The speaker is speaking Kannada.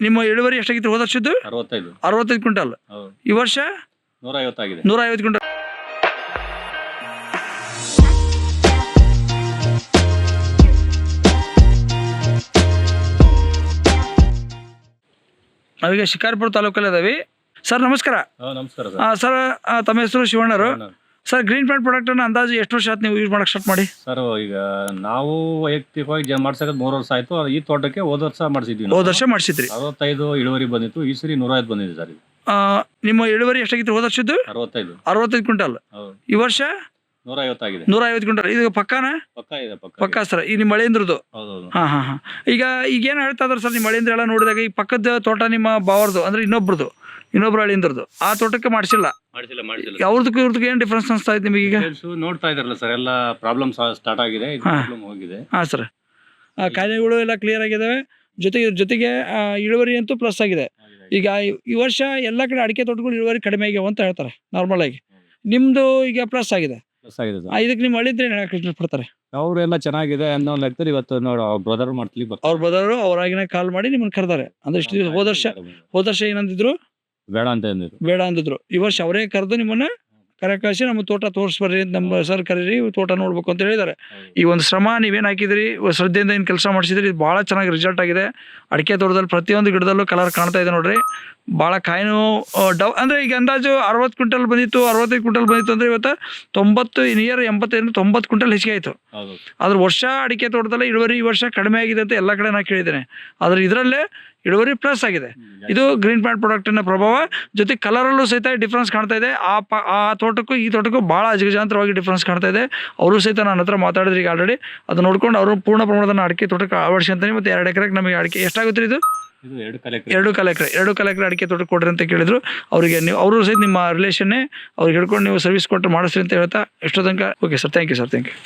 ನಿಮ್ಮ ಇಳುವರಿ ಎಷ್ಟಾಗಿತ್ತು ಹೋದ ವರ್ಷದ್ದು? 65 ಕ್ವಿಂಟಲ್. ಈ ವರ್ಷ 150 ಆಗಿದೆ. 150 ಕ್ವಿಂಟಲ್. ನಾವೀಗ ಶಿಕಾರಿಪುರ ತಾಲೂಕಲ್ಲಿ ಇದಾವೆ. ಸರ್ ನಮಸ್ಕಾರ. ನಮಸ್ಕಾರ ಸರ್. ತಮ್ಮ ಹೆಸರು ಶಿವಣ್ಣರು. ಸರ್ ಗ್ರೀನ್ ಪ್ಲಾಂಟ್ ಪ್ರಾಡಕ್ಟ್ ಅನ್ನ ಅಂದಾಜು ಎಷ್ಟು ವರ್ಷ ಆಯ್ತು ನೀವು ಯೂಸ್ ಮಾಡಕ್ ಸ್ಟಾರ್ಟ್ ಮಾಡಿ? ಸರ್ ಈಗ ನಾವು ವೈಯಕ್ತಿಕವಾಗಿ ಮಾಡ್ಸಕ್ಕೆ 3 ವರ್ಷ ಆಯ್ತು. ಈ ತೋಟಕ್ಕೆ ಹೋದ ವರ್ಷ ಮಾಡಿಸಿದ್ವಿ. ಹೋದ ವರ್ಷ ಮಾಡಿಸಿದ್ರಿ. 65 ಇಳುವರಿ ಬಂದಿತ್ತು. ಈ ಸರಿ 150 ಬಂದಿದೆ ಸರ್. ನಿಮ್ಮ ಇಳುವರಿ ಎಷ್ಟಾಗಿತ್ತು ಹೋದ ವರ್ಷದ್ದು? 65 ಕ್ವಿಂಟಲ್. ಈ ವರ್ಷ 150 ಆಗಿದೆ. 150 ಕ್ವಿಂಟಲ್. ಇದು ಪಕ್ಕಾ ಸರ್. ಈ ನಿಮ್ಮ ಮಳೆಂದ್ರದ್ದು. ಹಾ. ಈಗ ಏನ್ ಹೇಳ್ತಾ ಇದಾರೆ ಸರ್? ನಿಮ್ಮ ಮಳೆಂದ್ರ ಎಲ್ಲ ನೋಡಿದಾಗ ಈ ಪಕ್ಕದ ತೋಟ ನಿಮ್ಮ ಬಾವರ್ದು ಅಂದ್ರೆ ಇನ್ನೊಬ್ರು ಹಳಿಂದ್ರದ್ದು ಆ ತೋಟಕ್ಕೆ ಮಾಡಿಸಿಲ್ಲ. ಅವ್ರದಕ್ಕೂ ಇವ್ರದಕ್ಕೂ ಏನ್ ಡಿಫ್ರೆನ್ಸ್ ಅನ್ಸ್ತಾ ಇದೆ ನಿಮಗೆ? ಈಗ ನೋಡ್ತಾ ಇದಾರಲ್ಲ ಸರ್, ಎಲ್ಲ ಪ್ರಾಬ್ಲಮ್ ಸ್ಟಾರ್ಟ್ ಆಗಿದೆ. ಹೋಗಿದೆ. ಹಾ ಸರ್. ಕಾಯಿಲೆಗಳು ಎಲ್ಲ ಕ್ಲಿಯರ್ ಆಗಿದಾವೆ. ಜೊತೆಗೆ ಇಳುವರಿ ಅಂತೂ ಪ್ಲಸ್ ಆಗಿದೆ. ಈಗ ಈ ವರ್ಷ ಎಲ್ಲ ಕಡೆ ಅಡಿಕೆ ತೋಟಗಳು ಇಳುವರಿ ಕಡಿಮೆ ಆಗ್ಯಾವ ಅಂತ ಹೇಳ್ತಾರೆ ನಾರ್ಮಲ್ ಆಗಿ. ನಿಮ್ದು ಈಗ ಪ್ಲಸ್ ಆಗಿದೆ. ಇದಕ್ಕೆ ನಿಮ್ಮ ಹಳ್ಳಿದ್ರೆ ಇಷ್ಟಪಡ್ತಾರೆ. ಅವರೆಲ್ಲ ಚೆನ್ನಾಗಿದೆ ಅನ್ನೋ ಲೆಕ್ಕದಲ್ಲಿ ಇವತ್ತು ನೋಡಿ ಅವ್ರ ಬ್ರದರ್ ಮಾಡ್ತೀವಿ. ಅವ್ರ ಬ್ರದರ್ ಅವರಾಗಿನ ಕಾಲ್ ಮಾಡಿ ನಿಮ್ಮನ್ನ ಕರೆದಾರೆ. ಅಂದ್ರೆ ಇಷ್ಟು ದಿವಸ ಹೋದ ವರ್ಷ ಏನಂತಿದ್ರು? ಬೇಡ ಅಂದಿದ್ರು. ಈ ವರ್ಷ ಅವರೇ ಕರೆದು ನಿಮ್ಮನ್ನ ಕರೆ ಕಳಿಸಿ ನಮ್ಮ ತೋಟ ತೋರಿಸ್ಬರ್ರಿ, ನಮ್ಮ ಸರ್ ಕರೀರಿ, ತೋಟ ನೋಡ್ಬೇಕು ಅಂತ ಹೇಳಿದ್ದಾರೆ. ಈ ಒಂದು ಶ್ರಮ ನೀವೇನು ಹಾಕಿದ್ರಿ, ಶ್ರದ್ಧೆಯಿಂದ ಏನು ಕೆಲಸ ಮಾಡಿಸಿದ್ರಿ, ಇದು ಭಾಳ ಚೆನ್ನಾಗಿ ರಿಸಲ್ಟ್ ಆಗಿದೆ. ಅಡಿಕೆ ತೋಟದಲ್ಲಿ ಪ್ರತಿಯೊಂದು ಗಿಡದಲ್ಲೂ ಕಲರ್ ಕಾಣ್ತಾ ಇದೆ ನೋಡ್ರಿ. ಭಾಳ ಕಾಯಿನೂ ಅಂದ್ರೆ ಈಗ ಅಂದಾಜು 60 ಕ್ವಿಂಟಲ್ ಬಂದಿತ್ತು, 65 ಕ್ವಿಂಟಲ್ ಬಂದಿತ್ತು ಅಂದ್ರೆ ಇವತ್ತು 90 ಕ್ವಿಂಟಲ್ ಹೆಚ್ಚಿಗೆ ಆಯ್ತು. ಆದ್ರೆ ವರ್ಷ ಅಡಿಕೆ ತೋಟದಲ್ಲಿ ಇಳುವರಿ ಈ ವರ್ಷ ಕಡಿಮೆ ಆಗಿದೆ ಅಂತ ಎಲ್ಲ ಕಡೆ ನಾ ಕೇಳಿದ್ದೇನೆ. ಆದ್ರೆ ಇದರಲ್ಲೇ ಇಳುವರಿ ಪ್ಲಸ್ ಆಗಿದೆ. ಇದು ಗ್ರೀನ್ ಪ್ಲಾಂಟ್ ಪ್ರಾಡಕ್ಟಿನ ಪ್ರಭಾವ. ಜೊತೆ ಕಲರಲ್ಲೂ ಸಹಿತ ಡಿಫ್ರೆನ್ಸ್ ಕಾಣ್ತಾ ಇದೆ. ಆ ತೋಟಕ್ಕೂ ಈ ತೋಟಕ್ಕೂ ಭಾಳ ಅಜಗಜಾಂತರವಾಗಿ ಡಿಫ್ರೆನ್ಸ್ ಕಾಣ್ತಾ ಇದೆ. ಅವರು ಸಹಿತ ನನ್ನ ಹತ್ರ ಮಾತಾಡಿದ್ರಿ ಈಗ ಆಲ್ರೆಡಿ. ಅದು ನೋಡ್ಕೊಂಡು ಅವರು ಪೂರ್ಣ ಪ್ರಮಾಣದ ಅಡಿಕೆ ತೋಟಕ್ಕೆ ಅಳವಡಿಸಿ ಅಂತಾನೆ. ಮತ್ತೆ 2 ಎಕರೆಗೆ ನಮಗೆ ಅಡಿಕೆ ಎಷ್ಟಾಗುತ್ತೆ? ಇದು 2 ಎಕರೆ ಅಡಿಕೆ ತೋಟಕ್ಕೆ ಕೊಡ್ರಿ ಅಂತ ಕೇಳಿದ್ರು. ಅವರಿಗೆ ಅವರು ಸಹಿತ ನಿಮ್ಮ ರಿಲೇಷನ್ನೇ ಅವ್ರಿಗೆ ಹಿಡ್ಕೊಂಡು ನೀವು ಸರ್ವಿಸ್ ಕೊಟ್ಟು ಮಾಡಿಸ್ರಿ ಅಂತ ಹೇಳ್ತಾ ಎಷ್ಟೋ ತನಕ. Okay sir, thank you sir, thank you.